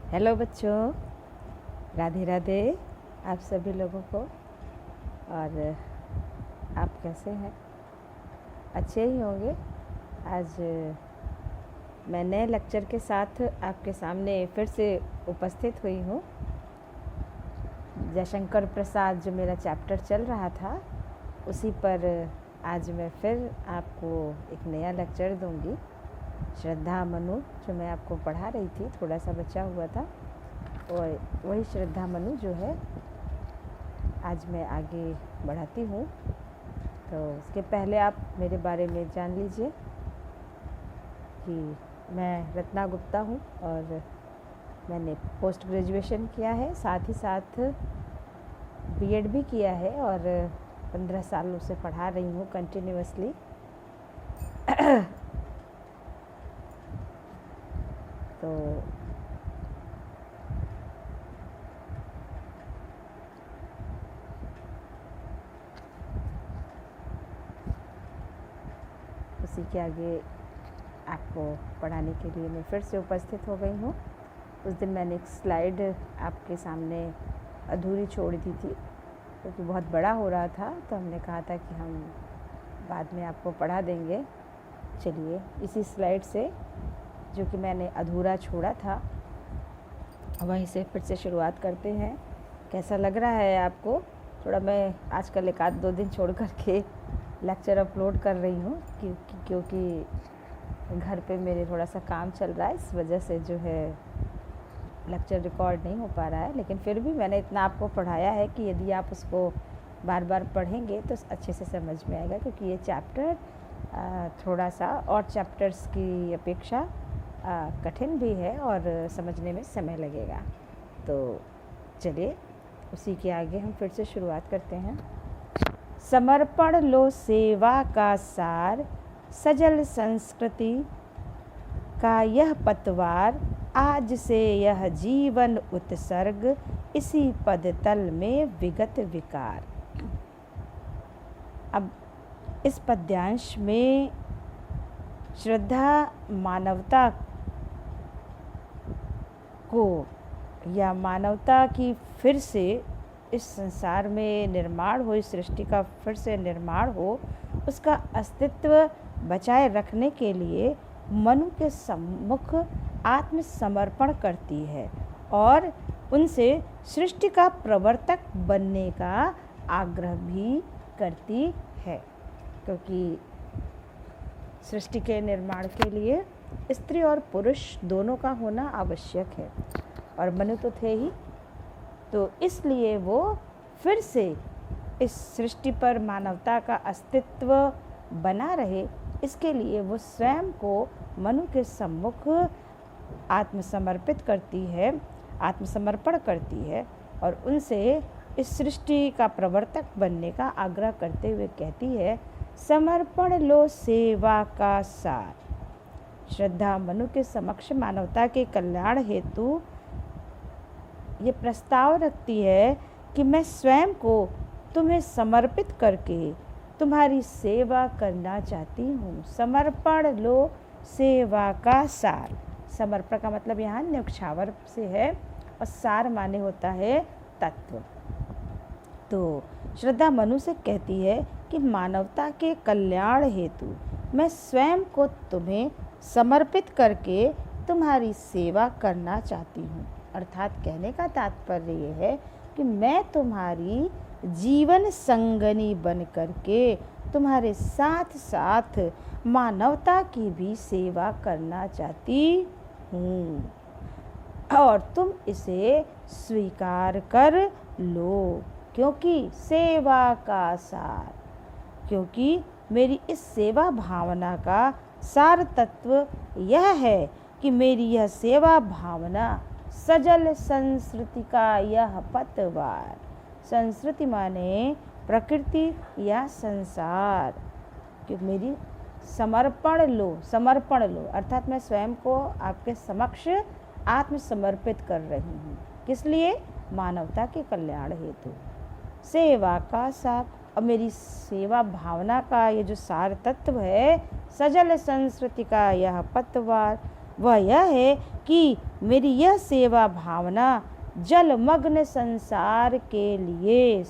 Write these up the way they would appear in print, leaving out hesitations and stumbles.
Hello बच्चों, राधे राधे आप सभी लोगों को। और आप कैसे हैं? अच्छे ही होंगे। आज मैं नए लेक्चर के साथ आपके सामने फिर से उपस्थित हुई हूँ। जयशंकर प्रसाद जो मेरा चैप्टर चल रहा था उसी पर आज मैं फिर आपको एक नया लेक्चर दूंगी। श्रद्धा मनु जो मैं आपको पढ़ा रही थी, थोड़ा सा बचा हुआ था, और वही श्रद्धा मनु जो है आज मैं आगे बढ़ाती हूँ। तो उसके पहले आप मेरे बारे में जान लीजिए कि मैं रत्ना गुप्ता हूँ और मैंने पोस्ट ग्रेजुएशन किया है, साथ ही साथ बीएड भी किया है और 15 सालों से पढ़ा रही हूँ कंटिन्यूअसली। तो उसी के आगे आपको पढ़ाने के लिए मैं फिर से उपस्थित हो गई हूँ। उस दिन मैंने एक स्लाइड आपके सामने अधूरी छोड़ दी थी क्योंकि बहुत बड़ा हो रहा था, तो हमने कहा था कि हम बाद में आपको पढ़ा देंगे। चलिए इसी स्लाइड से जो कि मैंने अधूरा छोड़ा था वहीं से फिर से शुरुआत करते हैं। कैसा लग रहा है आपको? थोड़ा मैं आजकल एक आध दो दिन छोड़ कर के लेक्चर अपलोड कर रही हूँ क्योंकि घर पे मेरे थोड़ा सा काम चल रहा है, इस वजह से जो है लेक्चर रिकॉर्ड नहीं हो पा रहा है। लेकिन फिर भी मैंने इतना आपको पढ़ाया है कि यदि आप उसको बार बार पढ़ेंगे तो अच्छे से समझ में आएगा, क्योंकि ये चैप्टर थोड़ा सा और चैप्टर्स की अपेक्षा कठिन भी है और समझने में समय लगेगा। तो चलिए उसी के आगे हम फिर से शुरुआत करते हैं। समर्पण लो सेवा का सार, सजल संस्कृति का यह पतवार, आज से यह जीवन उत्सर्ग, इसी पद तल में विगत विकार। अब इस पद्यांश में श्रद्धा मानवता को या मानवता की फिर से इस संसार में निर्माण हो, इस सृष्टि का फिर से निर्माण हो, उसका अस्तित्व बचाए रखने के लिए मनु के सम्मुख आत्मसमर्पण करती है और उनसे सृष्टि का प्रवर्तक बनने का आग्रह भी करती है, क्योंकि सृष्टि के निर्माण के लिए स्त्री और पुरुष दोनों का होना आवश्यक है और मनु तो थे ही। तो इसलिए वो फिर से इस सृष्टि पर मानवता का अस्तित्व बना रहे, इसके लिए वो स्वयं को मनु के सम्मुख आत्मसमर्पित करती है, आत्मसमर्पण करती है और उनसे इस सृष्टि का प्रवर्तक बनने का आग्रह करते हुए कहती है, समर्पण लो सेवा का सार। श्रद्धा मनु के समक्ष मानवता के कल्याण हेतु ये प्रस्ताव रखती है कि मैं स्वयं को तुम्हें समर्पित करके तुम्हारी सेवा करना चाहती हूँ। समर्पण लो सेवा का सार। समर्पण का मतलब यहाँ न्यक्षावर से है और सार माने होता है तत्व। तो श्रद्धा मनु से कहती है कि मानवता के कल्याण हेतु मैं स्वयं को तुम्हें समर्पित करके तुम्हारी सेवा करना चाहती हूँ। अर्थात कहने का तात्पर्य ये है कि मैं तुम्हारी जीवन संगनी बन करके तुम्हारे साथ साथ मानवता की भी सेवा करना चाहती हूँ और तुम इसे स्वीकार कर लो, क्योंकि सेवा का सार, क्योंकि मेरी इस सेवा भावना का सार तत्व यह है कि मेरी यह सेवा भावना सजल संस्कृति का यह पतवार। संस्कृति माने प्रकृति या संसार, कि मेरी समर्पण लो अर्थात मैं स्वयं को आपके समक्ष आत्मसमर्पित कर रही हूँ। किस लिए? मानवता के कल्याण हेतु। सेवा का सार, और मेरी सेवा भावना का ये जो सार तत्व है, सजल संस्कृति का यह पतवार, वह यह है कि मेरी यह सेवा भावना जलमग्न संसार के लिए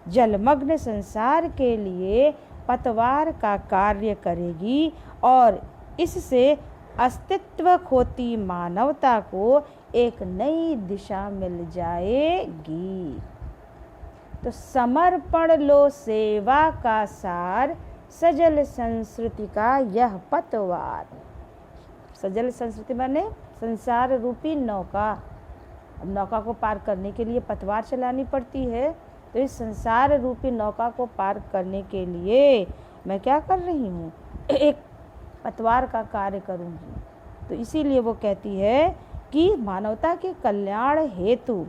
जलमग्न संसार के लिए पतवार का कार्य करेगी और इससे अस्तित्व खोती मानवता को एक नई दिशा मिल जाएगी। तो समर्पण लो सेवा का सार, सजल संस्कृति का यह पतवार। सजल संस्कृति माने संसार रूपी नौका। अब नौका को पार करने के लिए पतवार चलानी पड़ती है, तो इस संसार रूपी नौका को पार करने के लिए मैं क्या कर रही हूँ, एक पतवार का कार्य करूँगी। तो इसीलिए वो कहती है कि मानवता के कल्याण हेतु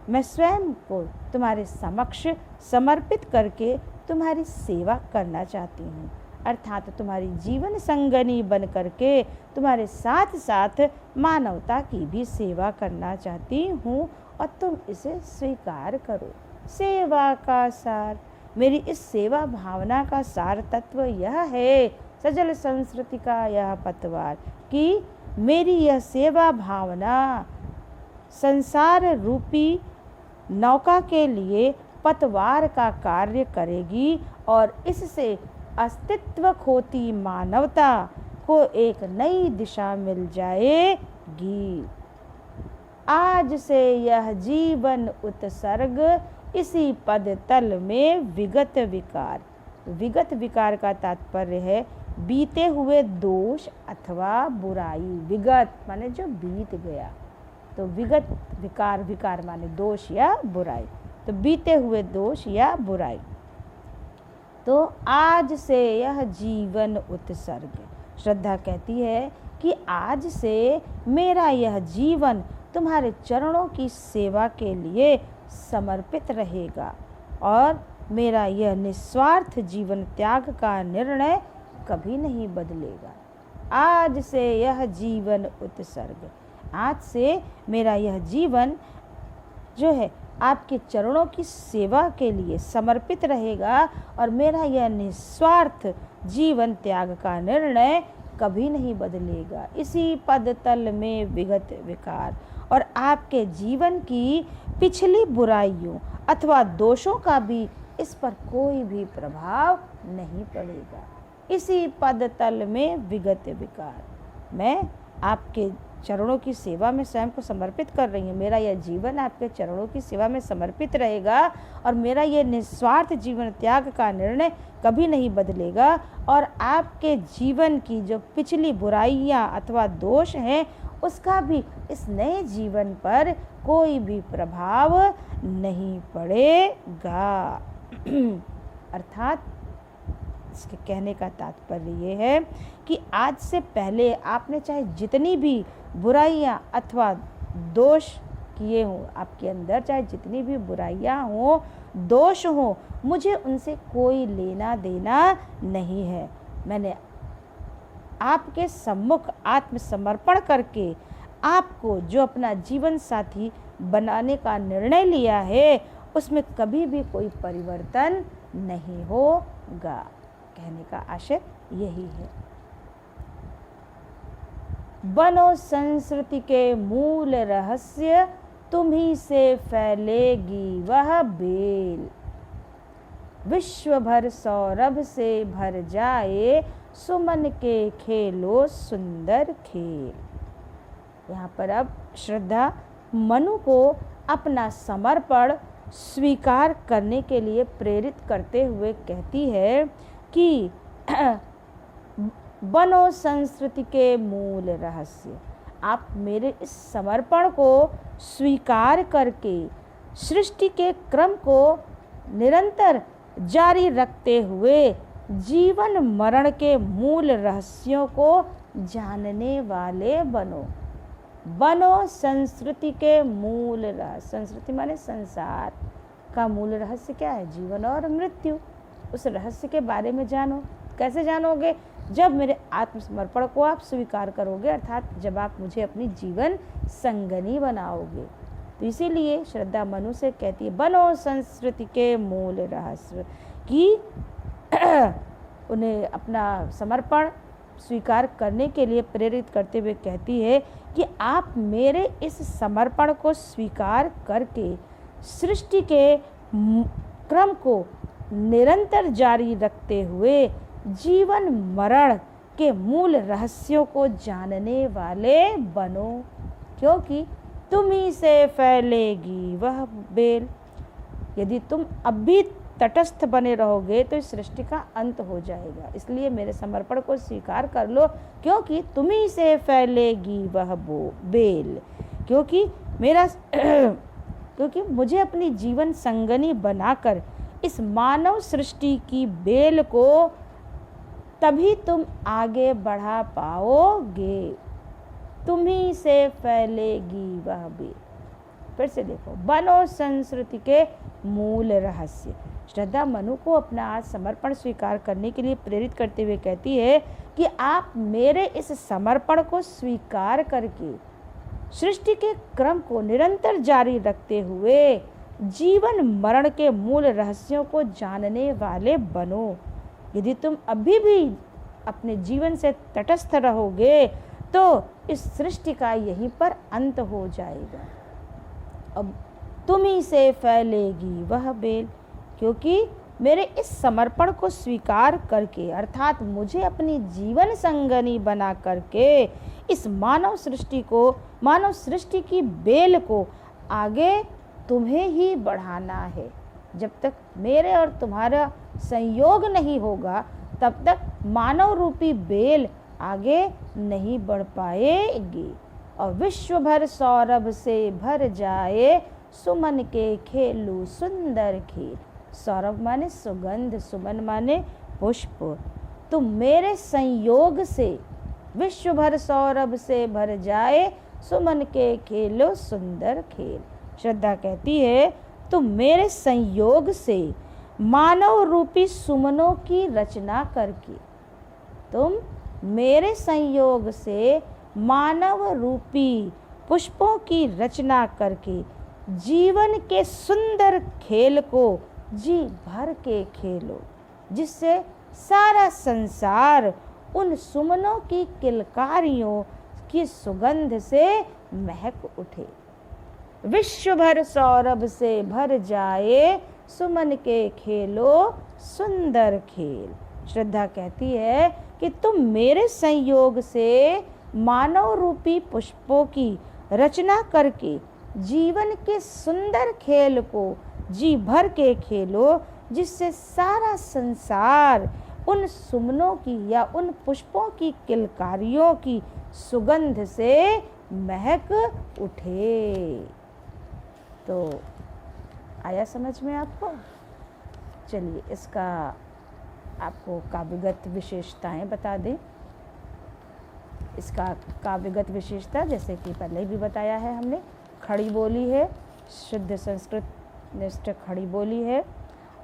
मैं स्वयं को तुम्हारे समक्ष समर्पित करके तुम्हारी सेवा करना चाहती हूँ, अर्थात तुम्हारी जीवन संगनी बन करके तुम्हारे साथ साथ मानवता की भी सेवा करना चाहती हूँ और तुम इसे स्वीकार करो। सेवा का सार, मेरी इस सेवा भावना का सार तत्व यह है, सजल संस्कृति का यह पतवार, कि मेरी यह सेवा भावना संसार रूपी नौका के लिए पतवार का कार्य करेगी और इससे अस्तित्व खोती मानवता को एक नई दिशा मिल जाएगी। आज से यह जीवन उत्सर्ग इसी पद तल में विगत विकार। विगत विकार का तात्पर्य है बीते हुए दोष अथवा बुराई। विगत माने जो बीत गया, तो विगत विकार, विकार माने दोष या बुराई, तो बीते हुए दोष या बुराई। तो आज से यह जीवन उत्सर्ग, श्रद्धा कहती है कि आज से मेरा यह जीवन तुम्हारे चरणों की सेवा के लिए समर्पित रहेगा और मेरा यह निस्वार्थ जीवन त्याग का निर्णय कभी नहीं बदलेगा। आज से यह जीवन उत्सर्ग, आज से मेरा यह जीवन जो है आपके चरणों की सेवा के लिए समर्पित रहेगा और मेरा यह निस्वार्थ जीवन त्याग का निर्णय कभी नहीं बदलेगा। इसी पद तल में विगत विकार, और आपके जीवन की पिछली बुराइयों अथवा दोषों का भी इस पर कोई भी प्रभाव नहीं पड़ेगा। इसी पद तल में विगत विकार, मैं आपके चरणों की सेवा में स्वयं को समर्पित कर रही हूँ। मेरा यह जीवन आपके चरणों की सेवा में समर्पित रहेगा और मेरा यह निस्वार्थ जीवन त्याग का निर्णय कभी नहीं बदलेगा और आपके जीवन की जो पिछली बुराइयाँ अथवा दोष हैं उसका भी इस नए जीवन पर कोई भी प्रभाव नहीं पड़ेगा। अर्थात इसके कहने का तात्पर्य ये है कि आज से पहले आपने चाहे जितनी भी बुराइयां अथवा दोष किए हों, आपके अंदर चाहे जितनी भी बुराइयां हों, दोष हों, मुझे उनसे कोई लेना देना नहीं है। मैंने आपके सम्मुख आत्मसमर्पण करके आपको जो अपना जीवन साथी बनाने का निर्णय लिया है उसमें कभी भी कोई परिवर्तन नहीं होगा। कहने का आशय यही है। बनो संस्कृति के मूल रहस्य, तुम्ही से फैलेगी वह बेल। विश्व भर सौरभ से भर जाए, सुमन के खेलो सुंदर खेल। यहाँ पर अब श्रद्धा मनु को अपना समर्पण स्वीकार करने के लिए प्रेरित करते हुए कहती है कि बनो संस्कृति के मूल रहस्य, आप मेरे इस समर्पण को स्वीकार करके सृष्टि के क्रम को निरंतर जारी रखते हुए जीवन मरण के मूल रहस्यों को जानने वाले बनो। बनो संस्कृति के मूल रहस्य। संस्कृति माने संसार का मूल रहस्य क्या है? जीवन और मृत्यु। उस रहस्य के बारे में जानो। कैसे जानोगे? जब मेरे आत्मसमर्पण को आप स्वीकार करोगे, अर्थात जब आप मुझे अपनी जीवन संगनी बनाओगे। तो इसीलिए श्रद्धा मनु से कहती है बनो संस्कृति के मूल रहस्य, कि उन्हें अपना समर्पण स्वीकार करने के लिए प्रेरित करते हुए कहती है कि आप मेरे इस समर्पण को स्वीकार करके सृष्टि के क्रम को निरंतर जारी रखते हुए जीवन मरण के मूल रहस्यों को जानने वाले बनो, क्योंकि तुम ही से फैलेगी वह बेल। यदि तुम अब भी तटस्थ बने रहोगे तो इस सृष्टि का अंत हो जाएगा। इसलिए मेरे समर्पण को स्वीकार कर लो, क्योंकि तुम ही से फैलेगी वह बेल। क्योंकि मुझे अपनी जीवन संगनी बनाकर इस मानव सृष्टि की बेल को तभी तुम आगे बढ़ा पाओगे। तुम ही से फैलेगी वह बेल। फिर से देखो, बनो संस्कृति के मूल रहस्य। श्रद्धा मनु को अपना आज समर्पण स्वीकार करने के लिए प्रेरित करते हुए कहती है कि आप मेरे इस समर्पण को स्वीकार करके सृष्टि के क्रम को निरंतर जारी रखते हुए जीवन मरण के मूल रहस्यों को जानने वाले बनो। यदि तुम अभी भी अपने जीवन से तटस्थ रहोगे तो इस सृष्टि का यहीं पर अंत हो जाएगा। अब तुम ही से फैलेगी वह बेल, क्योंकि मेरे इस समर्पण को स्वीकार करके अर्थात मुझे अपनी जीवन संगनी बना करके इस मानव सृष्टि की बेल को आगे तुम्हें ही बढ़ाना है। जब तक मेरे और तुम्हारा संयोग नहीं होगा तब तक मानव रूपी बेल आगे नहीं बढ़ पाएगी और विश्व भर सौरभ से भर जाए सुमन के खेलू सुंदर खेल। सौरभ माने सुगंध, सुमन माने पुष्प। तुम मेरे संयोग से विश्व भर सौरभ से भर जाए सुमन के खेलो सुंदर खेल। श्रद्धा कहती है तुम मेरे संयोग से मानव रूपी सुमनों की रचना करके, तुम मेरे संयोग से मानव रूपी पुष्पों की रचना करके जीवन के सुंदर खेल को जी भर के खेलो, जिससे सारा संसार उन सुमनों की किलकारियों की सुगंध से महक उठे। विश्व भर सौरभ से भर जाए सुमन के खेलो सुंदर खेल। श्रद्धा कहती है कि तुम मेरे संयोग से मानव रूपी पुष्पों की रचना करके जीवन के सुंदर खेल को जी भर के खेलो, जिससे सारा संसार उन सुमनों की या उन पुष्पों की किलकारियों की सुगंध से महक उठे। तो आया समझ में आपको? चलिए इसका आपको काव्यगत विशेषताएं बता दें। इसका काव्यगत विशेषता जैसे कि पहले भी बताया है हमने, खड़ी बोली है, शुद्ध संस्कृत निष्ठ खड़ी बोली है,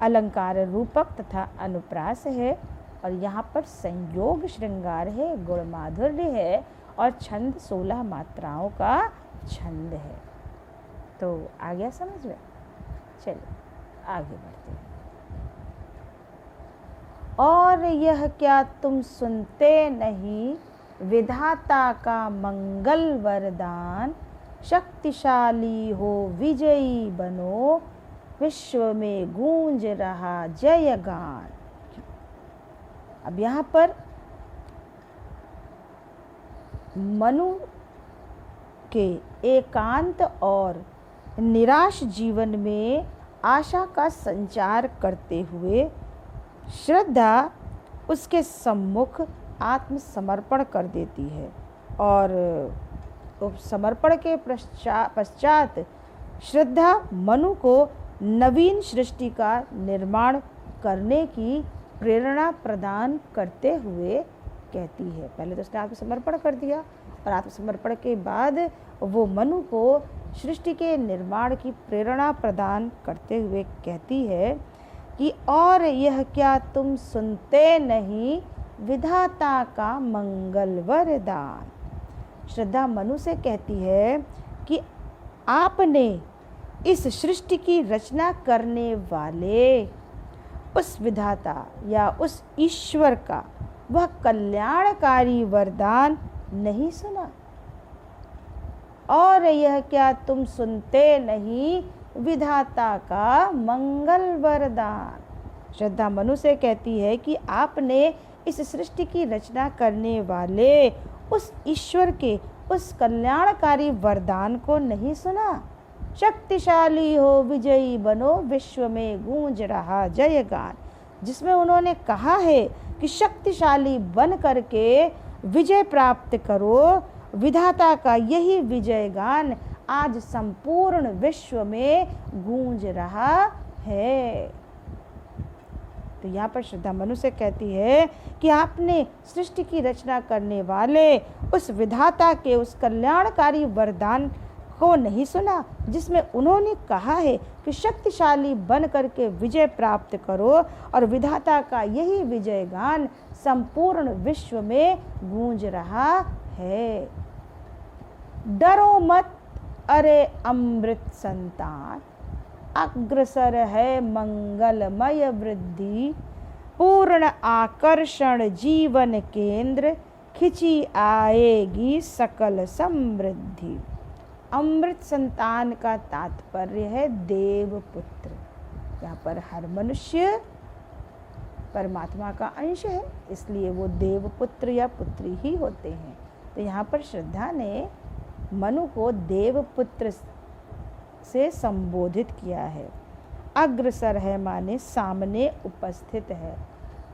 अलंकार रूपक तथा अनुप्रास है, और यहाँ पर संयोग श्रृंगार है, गुण माधुर्य है, और छंद 16 मात्राओं का छंद है। तो आ गया समझ में? चलिए आगे बढ़ते हैं। और यह क्या तुम सुनते नहीं, विधाता का मंगल वरदान, शक्तिशाली हो विजयी बनो, विश्व में गूंज रहा जय गान। अब यहाँ पर मनु के एकांत और निराश जीवन में आशा का संचार करते हुए श्रद्धा उसके सम्मुख आत्मसमर्पण कर देती है, और समर्पण के पश्चात श्रद्धा मनु को नवीन सृष्टि का निर्माण करने की प्रेरणा प्रदान करते हुए कहती है। पहले तो उसने आत्मसमर्पण कर दिया और आत्मसमर्पण के बाद वो मनु को सृष्टि के निर्माण की प्रेरणा प्रदान करते हुए कहती है कि और यह क्या तुम सुनते नहीं, विधाता का मंगल वरदान। श्रद्धा मनु से कहती है कि आपने इस सृष्टि की रचना करने वाले उस विधाता या उस ईश्वर का वह कल्याणकारी वरदान नहीं सुना? और यह क्या तुम सुनते नहीं विधाता का मंगल वरदान? श्रद्धा मनु से कहती है कि आपने इस सृष्टि की रचना करने वाले उस ईश्वर के उस कल्याणकारी वरदान को नहीं सुना? शक्तिशाली हो, विजयी बनो, विश्व में गूंज रहा जय गान, जिसमें उन्होंने कहा है कि शक्तिशाली बन करके विजय प्राप्त करो। विधाता का यही विजय गान आज संपूर्ण विश्व में गूंज रहा है। तो यहाँ पर श्रद्धा मनु से कहती है कि आपने सृष्टि की रचना करने वाले उस विधाता के उस कल्याणकारी वरदान को नहीं सुना, जिसमें उन्होंने कहा है कि शक्तिशाली बन करके विजय प्राप्त करो, और विधाता का यही विजय गान संपूर्ण विश्व में गूंज रहा है। डरो मत अरे अमृत संतान, अग्रसर है मंगलमय वृद्धि, पूर्ण आकर्षण जीवन केंद्र, खिंची आएगी सकल समृद्धि। अमृत संतान का तात्पर्य है देवपुत्र। यहाँ पर हर मनुष्य परमात्मा का अंश है, इसलिए वो देवपुत्र या पुत्री ही होते हैं। तो यहाँ पर श्रद्धा ने मनु को देवपुत्र से संबोधित किया है। अग्रसर है माने सामने उपस्थित है।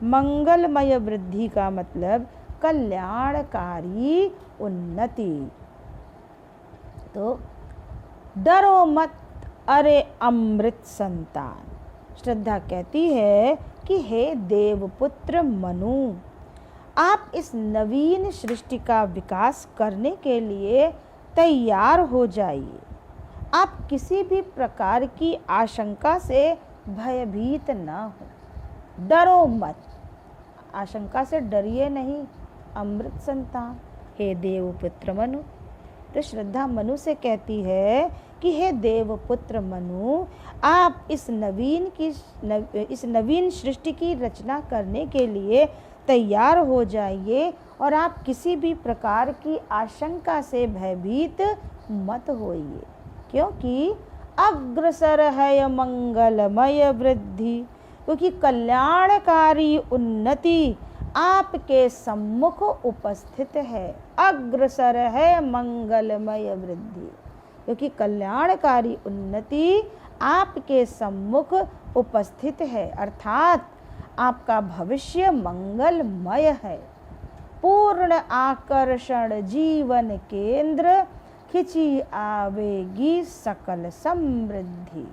मंगलमय वृद्धि का मतलब कल्याणकारी उन्नति। तो डरो मत अरे अमृत संतान, श्रद्धा कहती है कि हे देवपुत्र मनु, आप इस नवीन सृष्टि का विकास करने के लिए तैयार हो जाइए। आप किसी भी प्रकार की आशंका से भयभीत न हो। डरो मत, आशंका से डरिए नहीं अमृत संतान, हे देवपुत्र मनु। तो श्रद्धा मनु से कहती है कि हे देवपुत्र मनु, आप इस नवीन सृष्टि की रचना करने के लिए तैयार हो जाइए, और आप किसी भी प्रकार की आशंका से भयभीत मत होइए, क्योंकि अग्रसर है मंगलमय वृद्धि, क्योंकि कल्याणकारी उन्नति आपके सम्मुख उपस्थित है। अग्रसर है मंगलमय वृद्धि, क्योंकि कल्याणकारी उन्नति आपके सम्मुख उपस्थित है, अर्थात आपका भविष्य मंगलमय है। पूर्ण आकर्षण जीवन केंद्र, खिंची आवेगी सकल समृद्धि।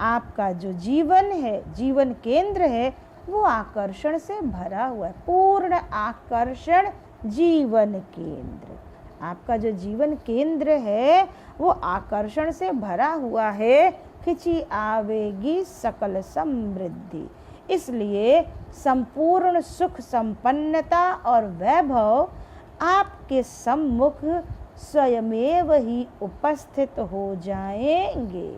आपका जो जीवन है, जीवन केंद्र है, वो आकर्षण से भरा हुआ है। पूर्ण आकर्षण जीवन केंद्र, आपका जो जीवन केंद्र है वो आकर्षण से भरा हुआ है। खिंची आवेगी सकल समृद्धि, इसलिए संपूर्ण सुख संपन्नता और वैभव आपके सम्मुख स्वयमेव ही उपस्थित हो जाएंगे।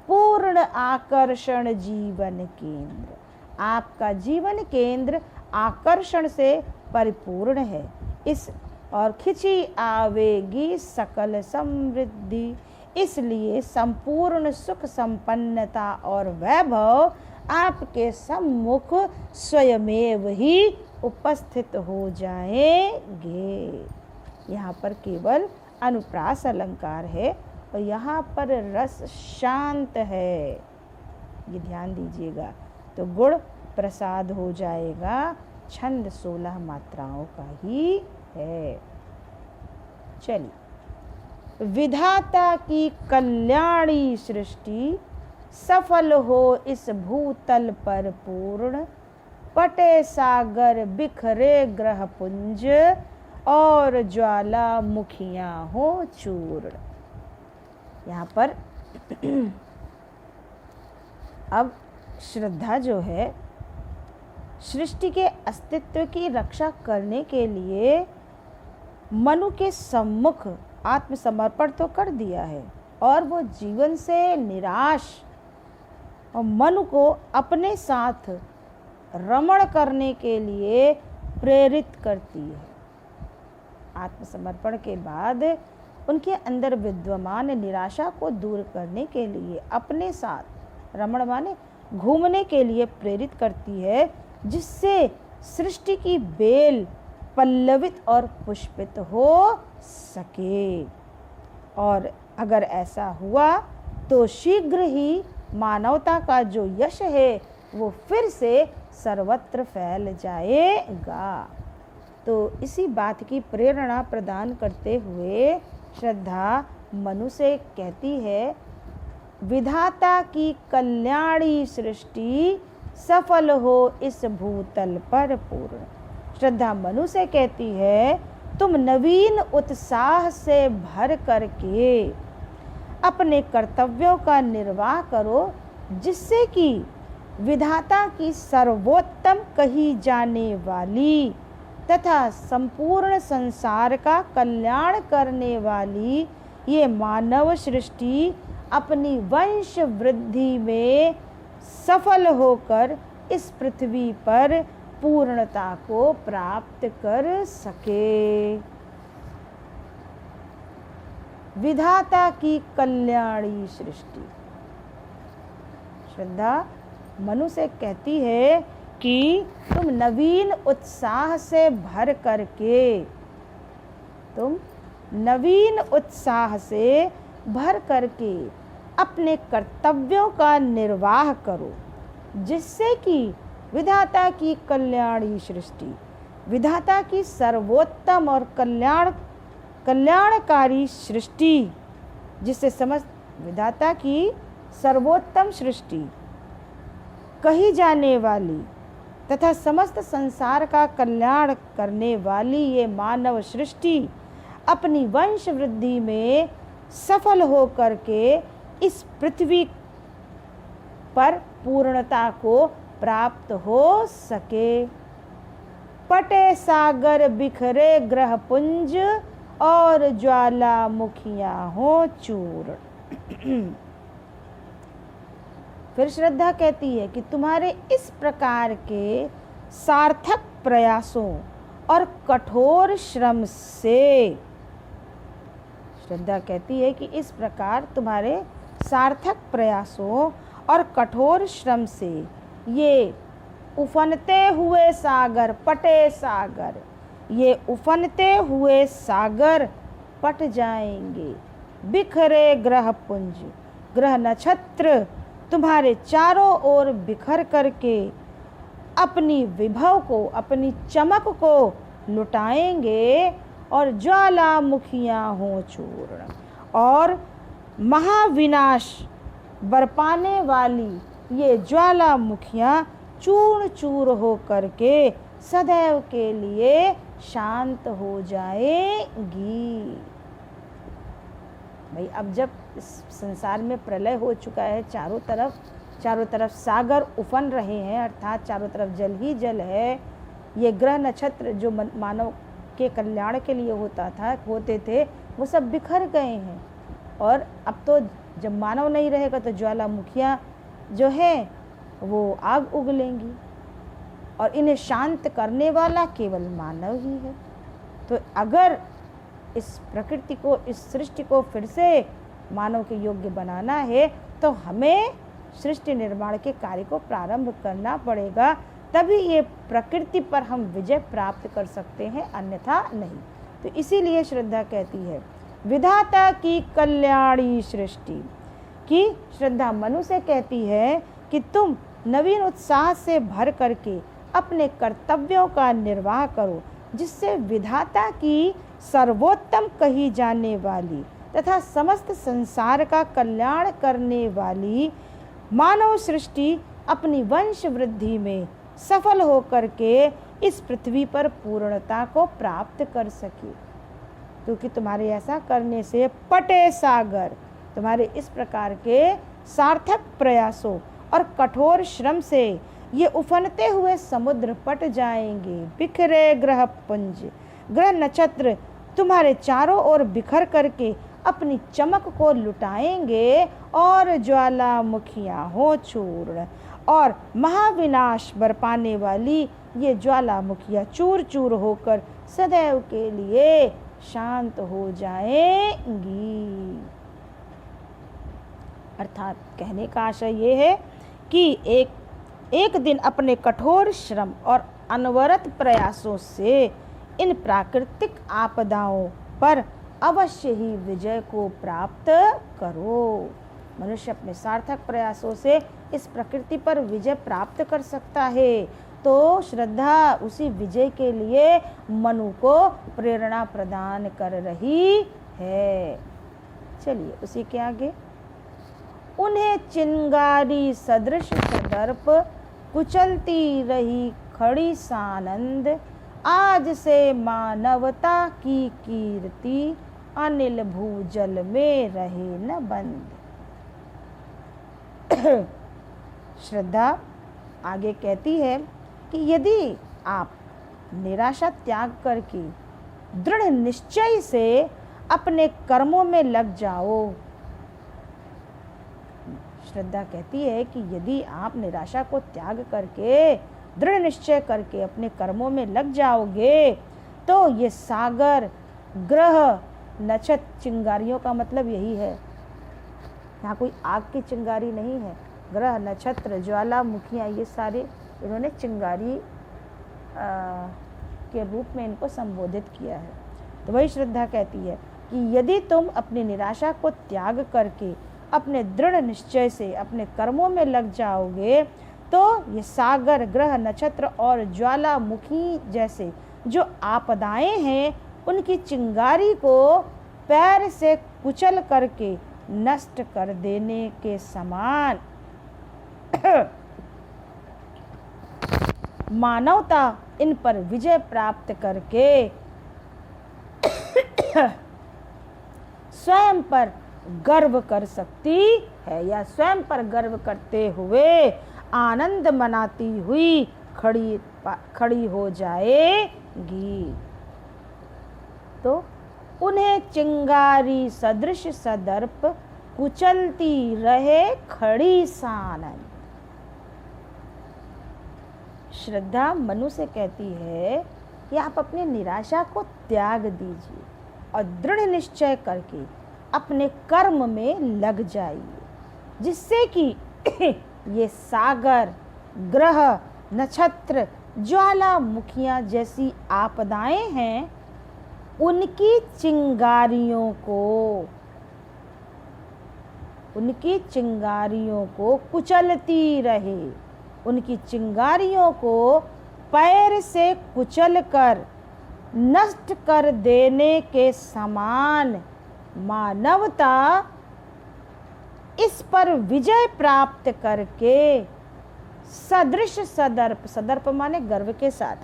पूर्ण आकर्षण जीवन केंद्र, आपका जीवन केंद्र आकर्षण से परिपूर्ण है। इस और खिंची आवेगी सकल समृद्धि, इसलिए संपूर्ण सुख संपन्नता और वैभव आपके सम्मुख स्वयमेव ही उपस्थित हो जाएंगे। यहाँ पर केवल अनुप्रास अलंकार है और यहाँ पर रस शांत है, ये ध्यान दीजिएगा। तो गुण प्रसाद हो जाएगा, छंद 16 मात्राओं का ही है। चलिए, विधाता की कल्याणी सृष्टि सफल हो इस भूतल पर पूर्ण, पटे सागर बिखरे ग्रह पुंज और ज्वाला मुखियां हो चूर्ण। यहाँ पर अब श्रद्धा जो है सृष्टि के अस्तित्व की रक्षा करने के लिए मनु के सम्मुख आत्मसमर्पण तो कर दिया है, और वो जीवन से निराश और मन को अपने साथ रमण करने के लिए प्रेरित करती है। आत्मसमर्पण के बाद उनके अंदर विद्यमान निराशा को दूर करने के लिए अपने साथ रमण माने घूमने के लिए प्रेरित करती है, जिससे सृष्टि की बेल पल्लवित और पुष्पित हो सके। और अगर ऐसा हुआ तो शीघ्र ही मानवता का जो यश है वो फिर से सर्वत्र फैल जाएगा। तो इसी बात की प्रेरणा प्रदान करते हुए श्रद्धा मनु से कहती है, विधाता की कल्याणी सृष्टि सफल हो इस भूतल पर पूर्ण। श्रद्धा मनु से कहती है, तुम नवीन उत्साह से भर करके अपने कर्तव्यों का निर्वाह करो, जिससे कि विधाता की सर्वोत्तम कही जाने वाली तथा संपूर्ण संसार का कल्याण करने वाली ये मानव सृष्टि अपनी वंश वृद्धि में सफल होकर इस पृथ्वी पर पूर्णता को प्राप्त कर सके। विधाता की कल्याणी सृष्टि। श्रद्धा मनु से कहती है कि तुम नवीन उत्साह से भर करके अपने कर्तव्यों का निर्वाह करो, जिससे कि विधाता की कल्याणी सृष्टि, विधाता की सर्वोत्तम और कल्याणकारी सृष्टि, जिससे समस्त विधाता की सर्वोत्तम सृष्टि कही जाने वाली तथा समस्त संसार का कल्याण करने वाली ये मानव सृष्टि अपनी वंश वृद्धि में सफल हो करके इस पृथ्वी पर पूर्णता को प्राप्त हो सके। पटे सागर बिखरे ग्रह पुंज और ज्वालामुखियां हो चूर्ण। फिर श्रद्धा कहती है कि तुम्हारे इस प्रकार के सार्थक प्रयासों और कठोर श्रम से, श्रद्धा कहती है कि इस प्रकार तुम्हारे सार्थक प्रयासों और कठोर श्रम से ये उफनते हुए सागर, पटे सागर, ये उफनते हुए सागर पट जाएंगे। बिखरे ग्रह पुंज, ग्रह नक्षत्र तुम्हारे चारों ओर बिखर करके अपनी विभव को, अपनी चमक को लुटाएंगे और ज्वालामुखियां हों चूर्ण, और महाविनाश बरपाने वाली ये ज्वालामुखियां चूर्ण चूर हो करके सदैव के लिए शांत हो जाएगी। भाई अब जब इस संसार में प्रलय हो चुका है, चारों तरफ सागर उफन रहे हैं, अर्थात चारों तरफ जल ही जल है, ये ग्रह नक्षत्र जो मानव के कल्याण के लिए होते थे वो सब बिखर गए हैं। और अब तो जब मानव नहीं रहेगा तो ज्वालामुखियाँ जो है वो आग उगलेंगी और इन्हें शांत करने वाला केवल मानव ही है। तो अगर इस प्रकृति को, इस सृष्टि को फिर से मानव के योग्य बनाना है तो हमें सृष्टि निर्माण के कार्य को प्रारंभ करना पड़ेगा, तभी ये प्रकृति पर हम विजय प्राप्त कर सकते हैं, अन्यथा नहीं। तो इसीलिए श्रद्धा कहती है विधाता की कल्याणी सृष्टि की। श्रद्धा मनु से कहती है कि तुम नवीन उत्साह से भर करके अपने कर्तव्यों का निर्वाह करो, जिससे विधाता की सर्वोत्तम कही जाने वाली तथा समस्त संसार का कल्याण करने वाली मानव सृष्टि अपनी वंश वृद्धि में सफल होकर के इस पृथ्वी पर पूर्णता को प्राप्त कर सके। क्योंकि तुम्हारे ऐसा करने से पटे सागर, तुम्हारे इस प्रकार के सार्थक प्रयासों और कठोर श्रम से ये उफनते हुए समुद्र पट जाएंगे। बिखरे ग्रह पुंज, ग्रह नक्षत्र तुम्हारे चारों ओर बिखर करके अपनी चमक को लुटाएंगे और ज्वालामुखियाँ हो चूर्ण, और महाविनाश बरपाने वाली ये ज्वालामुखियाँ चूर चूर होकर सदैव के लिए शांत हो जाएंगी। अर्थात कहने का आशय ये है कि एक दिन अपने कठोर श्रम और अनवरत प्रयासों से इन प्राकृतिक आपदाओं पर अवश्य ही विजय को प्राप्त करो। मनुष्य अपने सार्थक प्रयासों से इस प्रकृति पर विजय प्राप्त कर सकता है, तो श्रद्धा उसी विजय के लिए मनु को प्रेरणा प्रदान कर रही है। चलिए उसी के आगे, उन्हें चिंगारी सदृश सदर्प कुचलती रही खड़ी सानंद, आज से मानवता की कीर्ति अनिल भूजल में रहे न बंद। श्रद्धा आगे कहती है कि यदि आप निराशा त्याग करके दृढ़ निश्चय से अपने कर्मों में लग जाओ, श्रद्धा कहती है कि यदि आप निराशा को त्याग करके दृढ़ निश्चय करके अपने कर्मों में लग जाओगे, तो ये सागर, ग्रह, नक्षत्र, चिंगारियों का मतलब यही है। यहाँ कोई आग की चिंगारी नहीं है। ग्रह, नक्षत्र, ज्वालामुखियाँ, ये सारे इन्होंने चिंगारी के रूप में इनको संबोधित किया है। तो वही श्रद्धा कहती है कि यदि तुम अपनी निराशा को त्याग करके अपने दृढ़ निश्चय से अपने कर्मों में लग जाओगे, तो ये सागर, ग्रह, नक्षत्र और ज्वालामुखी जैसे जो आपदाएं हैं, उनकी चिंगारी को पैर से कुचल करके नष्ट कर देने के समान मानवता इन पर विजय प्राप्त करके स्वयं पर गर्व कर सकती है, या स्वयं पर गर्व करते हुए आनंद मनाती हुई खड़ी हो जाएगी। तो उन्हें चिंगारी सदृश सदर्प कुचलती रहे खड़ी सानंद। श्रद्धा मनु से कहती है कि आप अपनी निराशा को त्याग दीजिए और दृढ़ निश्चय करके अपने कर्म में लग जाइए, जिससे कि ये सागर, ग्रह, नक्षत्र, ज्वालामुखियाँ जैसी आपदाएं हैं, उनकी चिंगारियों को कुचलती रहे, उनकी चिंगारियों को पैर से कुचल कर नष्ट कर देने के समान मानवता इस पर विजय प्राप्त करके सदृश सदर्प, सदर्प माने गर्व के साथ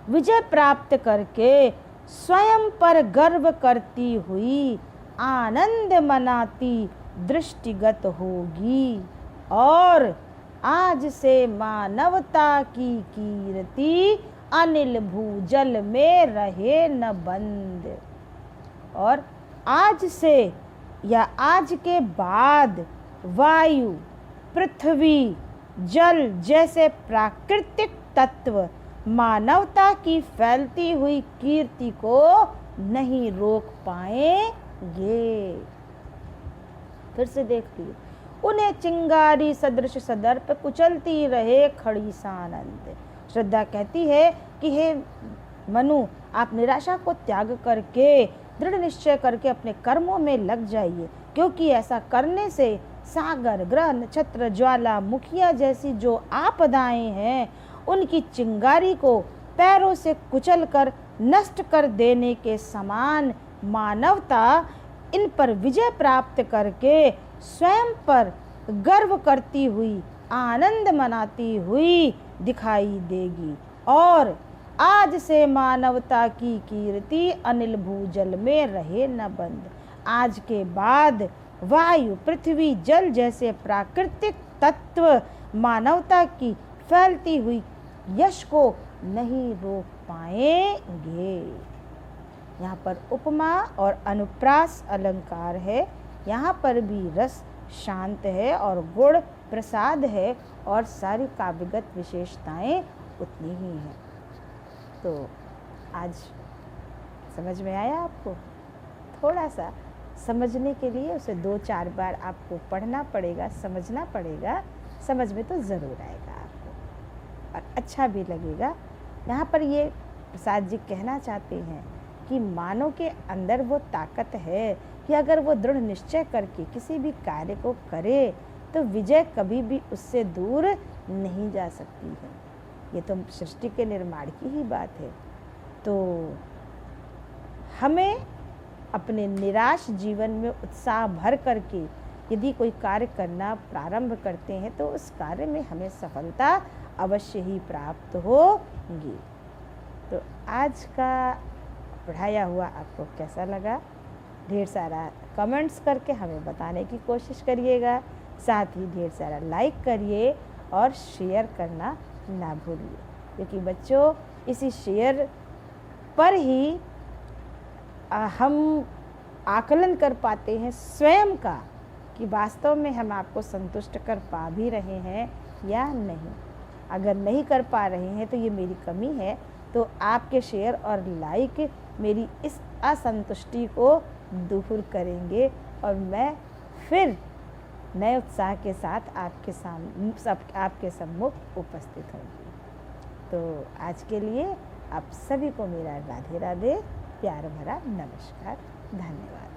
विजय प्राप्त करके स्वयं पर गर्व करती हुई आनंद मनाती दृष्टिगत होगी, और आज से मानवता की कीर्ति अनिल भूजल में रहे न बंद। और आज से या आज के बाद वायु, पृथ्वी, जल जैसे प्राकृतिक तत्व मानवता की फैलती हुई कीर्ति को नहीं रोक पाएंगे। फिर से देखिए, उन्हें चिंगारी सदृश सदर्प कुचलती रहे खड़ी सानंद। श्रद्धा कहती है कि हे मनु, आप निराशा को त्याग करके दृढ़ निश्चय करके अपने कर्मों में लग जाइए, क्योंकि ऐसा करने से सागर, ग्रह, नक्षत्र, ज्वालामुखियाँ जैसी जो आपदाएं हैं, उनकी चिंगारी को पैरों से कुचल कर नष्ट कर देने के समान मानवता इन पर विजय प्राप्त करके स्वयं पर गर्व करती हुई आनंद मनाती हुई दिखाई देगी, और आज से मानवता की कीर्ति अनिल भूजल में रहे न बंद। आज के बाद वायु, पृथ्वी, जल जैसे प्राकृतिक तत्व मानवता की फैलती हुई यश को नहीं रोक पाएंगे। यहाँ पर उपमा और अनुप्रास अलंकार है। यहाँ पर भी रस शांत है और गुण प्रसाद है और सारी काव्यगत विशेषताएं उतनी ही हैं। तो आज समझ में आया आपको? थोड़ा सा समझने के लिए उसे 2-4 बार आपको पढ़ना पड़ेगा, समझना पड़ेगा। समझ में तो ज़रूर आएगा आपको और अच्छा भी लगेगा। यहाँ पर ये प्रसाद जी कहना चाहते हैं कि मानव के अंदर वो ताकत है कि अगर वो दृढ़ निश्चय करके किसी भी कार्य को करे तो विजय कभी भी उससे दूर नहीं जा सकती है। ये तो सृष्टि के निर्माण की ही बात है। तो हमें अपने निराश जीवन में उत्साह भर करके यदि कोई कार्य करना प्रारंभ करते हैं तो उस कार्य में हमें सफलता अवश्य ही प्राप्त होगी। तो आज का पढ़ाया हुआ आपको कैसा लगा? ढेर सारा कमेंट्स करके हमें बताने की कोशिश करिएगा। साथ ही ढेर सारा लाइक करिए और शेयर करना ना भूलिए, क्योंकि बच्चों इसी शेयर पर ही हम आकलन कर पाते हैं स्वयं का कि वास्तव में हम आपको संतुष्ट कर पा भी रहे हैं या नहीं। अगर नहीं कर पा रहे हैं तो ये मेरी कमी है। तो आपके शेयर और लाइक मेरी इस असंतुष्टि को दूर करेंगे और मैं फिर नए उत्साह के साथ आपके सम्मुख उपस्थित होंगी। तो आज के लिए आप सभी को मेरा राधे राधे, प्यार भरा नमस्कार, धन्यवाद।